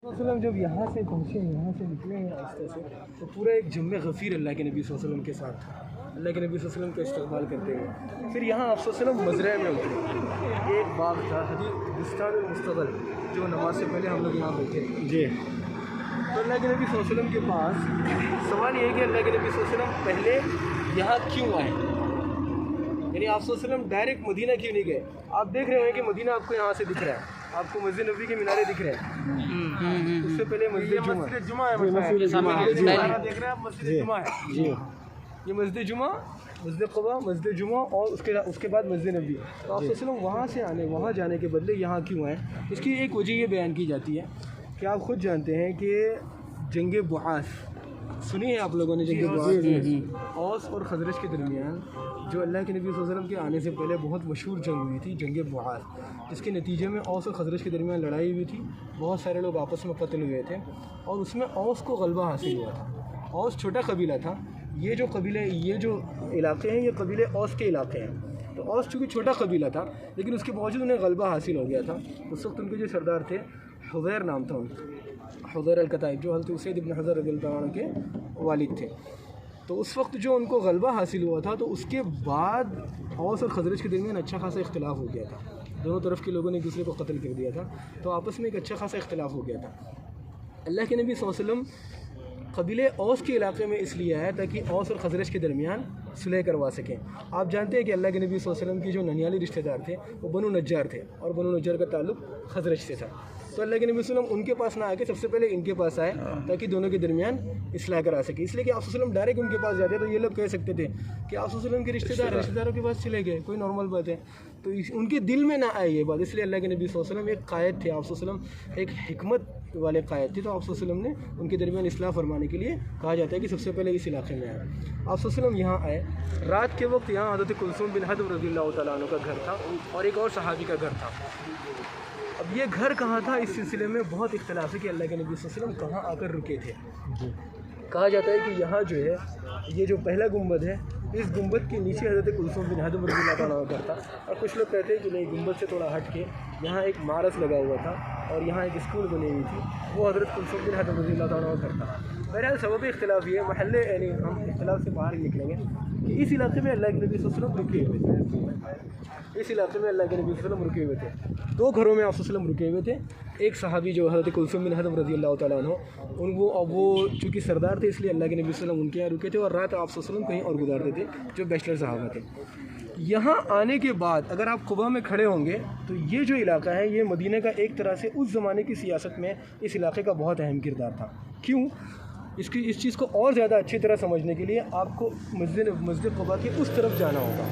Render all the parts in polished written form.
वसल्लम जब यहाँ से पहुँचे, यहाँ से निकले हैं रास्ते से, तो पूरा एक जम्मे गफ़ीर अल्लाह के नबी सल्लल्लाहु अलैहि वसल्लम के साथ था। अल्लाह के नबी सल्लल्लाहु अलैहि वसल्लम का इस्तक़बाल करते हुए फिर यहाँ आप सल्लल्लाहु अलैहि वसल्लम मज़रा में उतरे। एक बाग था हदीक़ातुल मुस्तक़ल, जो नमाज से पहले हम लोग यहाँ बैठे जी। तो अल्लाह के नबी सल्लल्लाहु अलैहि वसल्लम के पास सवाल ये है कि अल्लाह के नबी सल्लल्लाहु अलैहि वसल्लम पहले यहाँ क्यों आए, यानी आप सल्लल्लाहु अलैहि वसल्लम डायरेक्ट मदीना क्यों नहीं गए। आप देख रहे हैं कि मदीना आपको यहाँ से दिख रहा है, आपको मस्जिद नबी के मीनारे दिख रहे हैं। उससे पहले मस्जिद जुमा है, ये मस्जिद जुमा, मस्जिद क़ुबा, मस्जिद जुमा और उसके बाद मस्जिद नबी। तो आप वसल्लम वहाँ जाने के बदले यहाँ क्यों आए। इसकी एक वजह ये बयान की जाती है कि आप ख़ुद जानते हैं कि जंग बुआस सुनी है आप लोगों ने, जंग बुआस औस और खजरज के दरमियान जो अल्लाह के नबी सल्लल्लाहु अलैहि वसल्लम के आने से पहले बहुत मशहूर जंग हुई थी, जंग बुआस, जिसके नतीजे में औस और खजरज के दरमियान लड़ाई हुई थी। बहुत सारे लोग आपस में कत्ल हुए थे और उसमें औस को गलबा हासिल हुआ था। औस छोटा कबीला था, ये जो इलाके हैं ये कबीले औस के इलाके हैं। तो औस चूँकि छोटा कबीला था लेकिन उसके बावजूद उन्हें गलबा हासिल हो गया था। उस वक्त उनके जो सरदार थे, हुज़ैर नाम था उनका, हुज़ैर अल-कताइब, जो हज़रत उसैद इब्न हुज़ैर रज़ियल्लाहु अन्हु के वालिद थे। तो उस वक्त जो उनको गलबा हासिल हुआ था, तो उसके बाद औस और खजरज के दरमियान अच्छा खासा इख्तिलाफ हो गया था। दोनों तरफ के लोगों ने एक दूसरे को कत्ल कर दिया था, तो आपस में एक अच्छा खासा इख्तिलाफ हो गया था। अल्लाह के नबी सल्लल्लाहु अलैहि वसल्लम कबीले औस के इलाके में इसलिए आया ताकि औस और खजरज के दरमियान सुलह करवा सकें। आप जानते हैं कि अल्लाह के नबी सल्लल्लाहु अलैहि वसल्लम की जो ननियाली रिश्तेदार थे वो बनु नज्जार थे और बनु नज्जार का ताल्लुक़ खजरज से था। तो अल्लाह के नबी सल्लल्लाहु अलैहि वसल्लम उनके पास ना आके सबसे पहले इनके पास आए ताकि दोनों के दरमियान इस्लाह करा सके। इसलिए कि आप सल्लल्लाहु अलैहि वसल्लम डायरेक्ट उनके पास जाते तो ये लोग कह सकते थे कि आप सल्लल्लाहु अलैहि वसल्लम के रिश्तेदारों के पास चले गए, कोई नॉर्मल बात है। तो उनके दिल में ना आए ये बात, इसलिए अल्लाह के नबी सल्लल्लाहु अलैहि वसल्लम एक कायद थे, आप सल्लल्लाहु अलैहि वसल्लम एक हिकमत वाले कायद थे। तो आप सल्लल्लाहु अलैहि वसल्लम ने उनके दरमियान इस्लाह फरमाने के लिए कहा जाता है कि सबसे पहले इस इलाके में आए। आप सल्लल्लाहु अलैहि वसल्लम यहाँ आए, रात के वक्त यहाँ हज़रत कुलसूम बिन हदब रज़ियल्लाहु तआला अन्हु का घर था और एक और सहाबी का घर था। अब ये घर कहाँ था, इस सिलसिले में बहुत इख्तिलाफ है कि अल्लाह के नबी सल्लल्लाहु अलैहि वसल्लम कहाँ आकर रुके थे। कहा जाता है कि यहाँ जो है ये जो पहला गुंबद है, इस गुंबद के नीचे हज़रत कुलसूम बिन हदब रज़ियल्लाहु तआला अन्हु का था। और कुछ लोग कहते हैं कि नहीं, गुंबद से थोड़ा हट के यहाँ एक मारस लगा हुआ था और यहाँ एक स्कूल बनी हुई थी, वो हज़रत कुलसूम बिन हदब रज़ियल्लाहु तआला अन्हु का घर था। बहरहाल सबब इख्तिलाफ ये महल्ले, यानी हम इख्तिलाफ से बाहर निकलेंगे कि इस इलाके में अल्लाह के नबी सल्लल्लाहु अलैहि वसल्लम रुके हुए थे। इस इलाके में अल्लाह के नबी सल्लल्लाहु अलैहि वसल्लम रुके हुए थे। दो घरों में आप सल्लल्लाहु अलैहि वसल्लम रुके हुए थे। एक सहाबी जो हज़रत कुलसूम बिन हदब रज़ियल्लाहु तआला अन्हु, वो चूँकि सरदार थे इसलिए अल्लाह के नबी सल्लल्लाहु अलैहि वसल्लम उनके यहाँ रुके थे और रात आप सल्लल्लाहु अलैहि वसल्लम कहीं और गुजारते थे, जो बैचलर सहाबा थे। यहाँ आने के बाद अगर आप कुबा में खड़े होंगे तो ये जो इलाका है ये मदीने का एक तरह से उस ज़माने की सियासत में इस इलाके का बहुत अहम किरदार था। क्यों? इस चीज़ को और ज़्यादा अच्छी तरह समझने के लिए आपको मस्जिद कुबा के उस तरफ जाना होगा।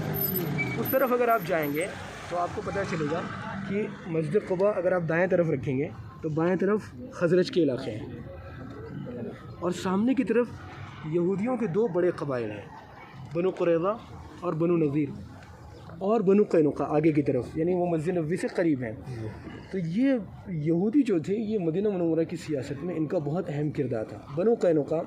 उस तरफ अगर आप जाएंगे तो आपको पता चलेगा कि मस्जिद कुबा अगर आप दाएं तरफ रखेंगे तो बाएं तरफ खजरज के इलाके हैं और सामने की तरफ यहूदियों के दो बड़े कबाइल हैं, बनु कुरैज़ा और बनु नज़ीर और बनु कैनुका आगे की तरफ, यानी वो मस्जिद नबवी से करीब हैं। तो ये यहूदी जो थे ये मदीना मुनव्वरा की सियासत में इनका बहुत अहम किरदार था। बनु कैनुका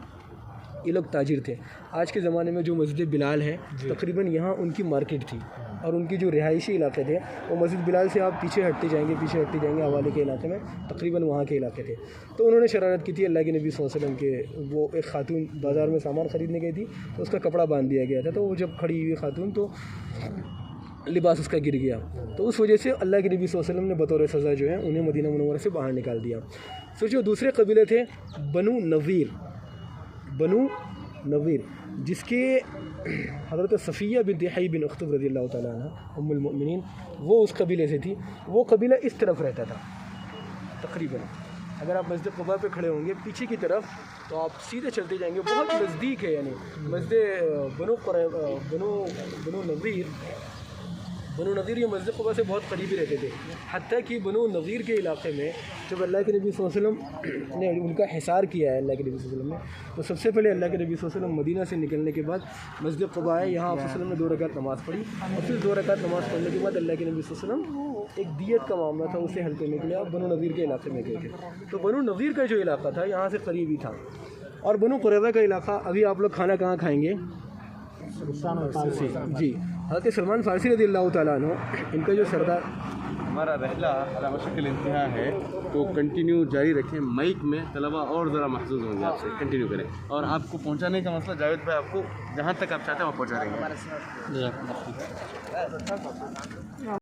ये लोग ताजिर थे। आज के ज़माने में जो मस्जिद बिलाल है तकरीबन यहाँ उनकी मार्केट थी और उनकी जो रिहायशी इलाके थे वो मस्जिद बिलाल से आप पीछे हटते जाएंगे हवाले के इलाके में, तकरीबन वहाँ के इलाके थे। तो उन्होंने शरारत की थी अल्लाह के नबी सल्लल्लाहु अलैहि वसल्लम के, वो एक खातून बाज़ार में सामान ख़रीदने गई थी तो उसका कपड़ा बांध दिया गया था। तो वो जब खड़ी हुई खातून तो लिबास उसका गिर गया, तो उस वजह से अल्लाह के नबी सल्लल्लाहु अलैहि वसल्लम ने बतौर सज़ा जो है उन्हें मदीना मुनव्वरा से बाहर निकाल दिया। फिर जो दूसरे कबीले थे बनु नज़ीर, जिसके हज़रत सफ़िया बिन्त हयy बिन अख्तब रज़ियल्लाहु तआला अन्हा उम्मुल मोमिनीन वो उस कबीले से थी। वो कबीला इस तरफ रहता था तकरीबन। अगर आप मस्जिद कुबा पे खड़े होंगे पीछे की तरफ तो आप सीधे चलते जाएंगे, बहुत नज़दीक है, यानी मस्जिद बनु नज़ीर ये मस्जिद कुबा से बहुत करीबी रहते थे। हत्ता कि बनु नज़ीर के इलाके में जब अल्लाह के नबी सल्लल्लाहु अलैहि वसल्लम ने उनका हिसार किया है अल्लाह के नबी सल्लल्लाहु अलैहि वसल्लम ने, तो सबसे पहले अल्लाह के नबी सल्लल्लाहु अलैहि वसल्लम मदीना से निकलने के बाद मस्जिद कुबा है, यहाँ आप सल्लल्लाहु अलैहि वसल्लम ने 2 रकात नमाज़ पढ़ी और फिर 2 रकात नमाज़ पढ़ने के बाद अल्लाह के नबी सल्लल्लाहु अलैहि वसल्लम एक दियत का मामला था उसे हल करने के लिए आप बनु नज़ीर के इलाके में गए थे। तो बनु नज़ीर का जो इलाका था यहाँ से करीबी था। और बनु कुरैज़ा का इलाका, अभी आप लोग खाना कहाँ खाएँगे जी, حضرت سلمان فارسی رضی اللہ تعالیٰ عنہ ان کا جو سردار ہمارا رحلہ على مشکل انتہا ہے تو کنٹینیو جاری رکھیں. مائک میں طلبہ اور ذرا محظوظ ہوں گے آپ سے. کنٹینیو کریں اور آپ کو پہنچانے کا مسئلہ جاوید بھائی آپ کو جہاں تک آپ چاہتے ہیں وہاں پہنچا دیں گے.